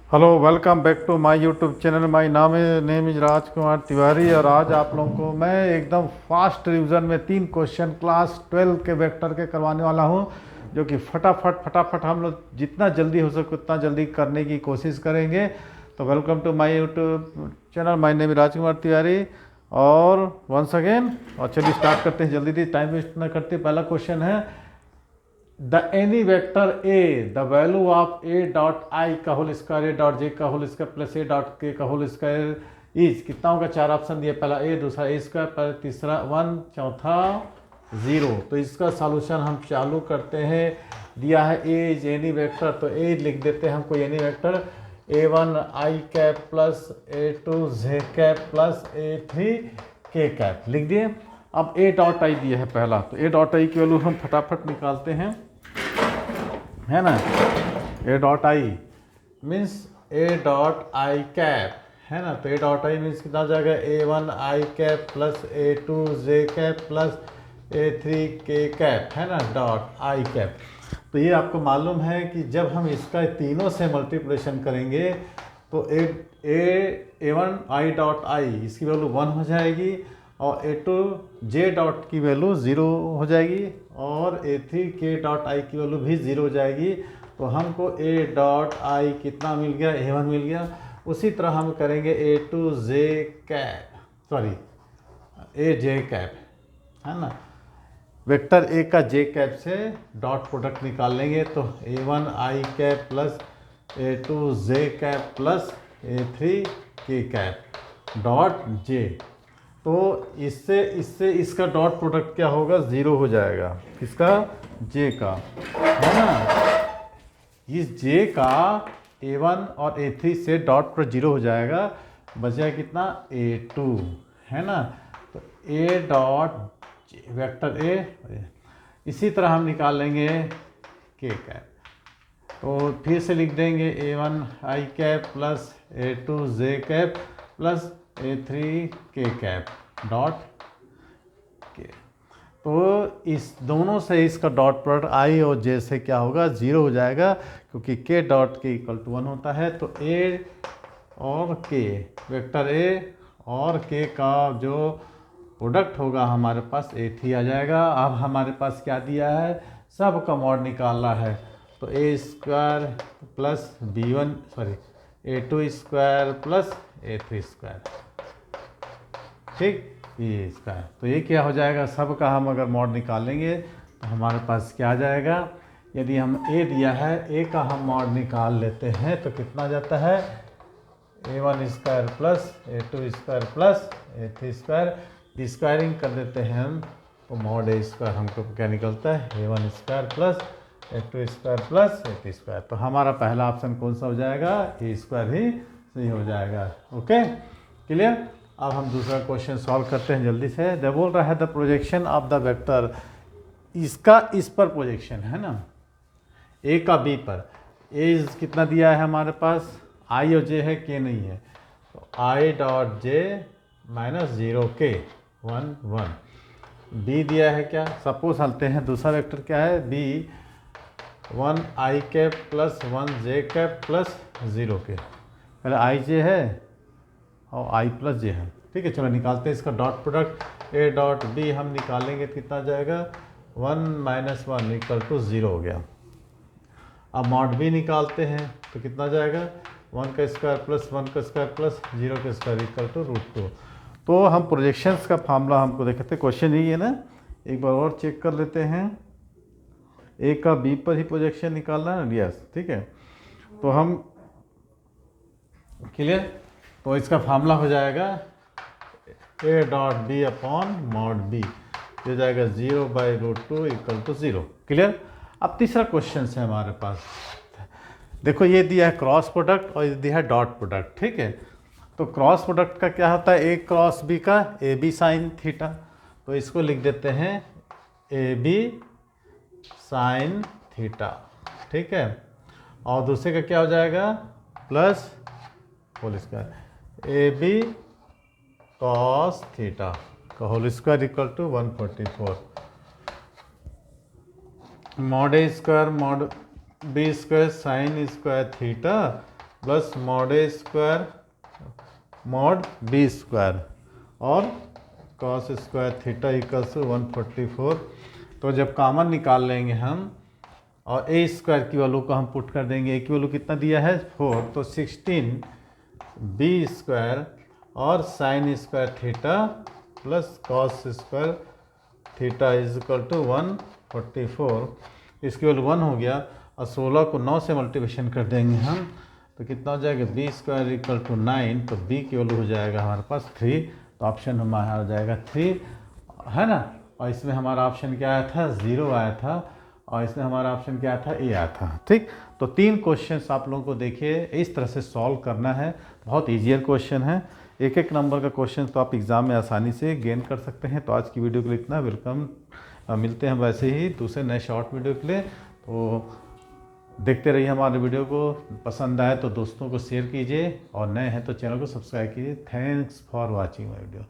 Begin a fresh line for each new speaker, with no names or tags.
Hello, welcome back to my YouTube channel. My name is Rajkumar Tiwari. और आज आप लोगों को मैं एकदम फास्ट रिवीजन में 3 क्वेश्चन क्लास 12 के वेक्टर के करवाने वाला हूं, जो कि फटाफट हम लोग जितना जल्दी हो सके उतना जल्दी करने की कोशिश करेंगे। तो welcome to my YouTube channel. My name is Rajkumar Tiwari. और वंस अगेन, और चलिए स्टार्ट करते हैं जल्दी, टाइम वेस्ट ना करते। पहला क्वेश्चन है, the any vector A the value of A dot I का whole square, A dot J का whole square plus A dot K का होल स्क्वायर इज, कितना होगा? 4 ऑप्शन दिया, पहला ए, दूसरा ए स्क्वायर, तीसरा 1, चौथा 0। तो इसका सॉल्यूशन हम चालू करते हैं। दिया है ए इज एनी वेक्टर, तो ए लिख देते हैं हम कोई एनी वेक्टर, A1 आई कैप प्लस A2 जे कैप प्लस A3 के कैप लिख दिए। अब ए डॉट आई दिया है पहला, तो ए डॉट आई की वैल्यू हम फटाफट निकालते हैं, है ना। ए dot I means A dot I cap, है ना। तो ए डॉट आई मीन्स कितना हो जाएगा? A1 आई कैप प्लस A2 जे कैप प्लस A3 के कैप, है ना, डॉट आई कैप। तो ये आपको मालूम है कि जब हम इसका तीनों से मल्टीप्लिकेशन करेंगे तो A1 आई डॉट आई इसकी वैल्यू 1 हो जाएगी, और A2 जे डॉट की वैल्यू 0 हो जाएगी, और A3 के डॉट आई की वैल्यू भी 0 हो जाएगी। तो हमको A डॉट आई कितना मिल गया? A1 मिल गया। उसी तरह हम करेंगे A2 J cap, sorry A J cap, है ना। वेक्टर ए का जे कैप से डॉट प्रोडक्ट निकाल लेंगे, तो A1 आई कैप प्लस A2 जे कैप प्लस A3 के कैप डॉट जे। तो इससे इससे इसका डॉट प्रोडक्ट क्या होगा? 0 हो जाएगा। किसका? जे का, है ना। इस जे का A1 और A3 से डॉट प्रोडक्ट 0 हो जाएगा, बचेगा कितना? A2, है ना। तो A डॉट वेक्टर ए, इसी तरह हम निकाल लेंगे के कैप। तो फिर से लिख देंगे A1 आई कैप प्लस A2 जे कैप प्लस A3 के कैप डॉट के। तो इस दोनों से इसका डॉट प्रोडक्ट आई और जे से क्या होगा? 0 हो जाएगा, क्योंकि के डॉट के इक्वल टू 1 होता है। तो ए और के, वेक्टर ए और के का जो प्रोडक्ट होगा हमारे पास A3 आ जाएगा। अब हमारे पास क्या दिया है? सब का मॉड निकालना है। तो A square plus B1, sorry A2 square plus A3 square, ठीक, ये इसका है। तो ये क्या हो जाएगा? सब का हम अगर मॉड निकालेंगे तो हमारे पास क्या आ जाएगा? यदि हम ए दिया है, ए का हम मॉड निकाल लेते हैं तो कितना जाता है? A1 square plus A2 square plus A3 square, squaring कर देते हैं हम, तो मॉड ए स्क्वायर हमको क्या निकलता है? A1 square plus A2 square plus A3 square. तो हमारा पहला ऑप्शन कौन सा हो जाएगा? ए स्क्वायर ही सही हो जाएगा। Okay, clear. अब हम दूसरा क्वेश्चन सॉल्व करते हैं जल्दी से। दे बोल रहा है the projection of the vector, इसका इस पर प्रोजेक्शन है ना, ए का बी पर। ए कितना दिया है हमारे पास? आई और जे है, के नहीं है। तो आई डॉट जे माइनस 0 के 1 1। बी दिया है क्या? सपोज हलते हैं, दूसरा वेक्टर क्या है? बी 1 आई कैप प्लस 1 जे कैप प्लस 0 के। पहले आई जे है और आई प्लस जे है, ठीक है। चलो निकालते हैं इसका dot product. A dot B हम निकालेंगे, कितना जाएगा? 1 माइनस 1 इक्वल टू 0 हो गया। अब मॉड बी निकालते हैं, तो कितना जाएगा? 1 का स्क्वायर प्लस 1 का स्क्वायर प्लस 0 का स्क्वायर इक्वल टू √2। तो हम प्रोजेक्शंस का फार्मूला हमको देखते, क्वेश्चन यही है ना, एक बार और चेक कर लेते हैं। ए का बी पर ही प्रोजेक्शन निकालना है ना? यस, ठीक है। तो हम क्लियर, तो इसका फार्मूला हो जाएगा A dot B upon mod B, हो जाएगा 0/√2 इक्वल टू 0। क्लियर। अब तीसरा क्वेश्चन है हमारे पास। देखो, ये दिया है क्रॉस प्रोडक्ट और ये दिया है डॉट प्रोडक्ट, ठीक है। तो क्रॉस प्रोडक्ट का क्या होता है? ए क्रॉस बी का ए बी साइन थीटा। तो इसको लिख देते हैं ए बी साइन थीटा, ठीक है। और दूसरे का क्या हो जाएगा? Plus whole square A B cos theta का whole square equal to 144। Mod A square mod B square sine square theta plus mod A square mod B square और cos square theta equals to 144। तो जब common निकाल लेंगे हम और ए square की value को हम पुट कर देंगे, ए की वैल्यू कितना दिया है 4, तो 16 बी स्क्वायर और sine square theta plus cos square theta is equal to 144। इसकी वैल्यू 1 हो गया और 16 को 9 से मल्टीप्लिकेशन कर देंगे हम, तो कितना हो जाएगा बी स्क्वायर इक्वल टू 9, तो बी की वैल्यू हो जाएगा हमारे पास 3, तो ऑप्शन हमारा हो जाएगा 3, है ना। और इसमें हमारा ऑप्शन क्या आया था 0 आया था, और इसमें हमारा ऑप्शन क्या था ए आया था। ठीक, तो 3 क्वेश्चंस आप लोगों को देखिए इस तरह से सॉल्व करना है, बहुत ईजियर क्वेश्चन है, एक एक नंबर का क्वेश्चन तो आप एग्ज़ाम में आसानी से गेन कर सकते हैं। तो आज की वीडियो के लिए इतना, वेलकम, मिलते हैं वैसे ही दूसरे नए शॉर्ट वीडियो के लिए। तो देखते रहिए हमारे वीडियो को, पसंद आए तो दोस्तों को शेयर कीजिए और नए हैं तो चैनल को सब्सक्राइब कीजिए। Thanks for watching my video.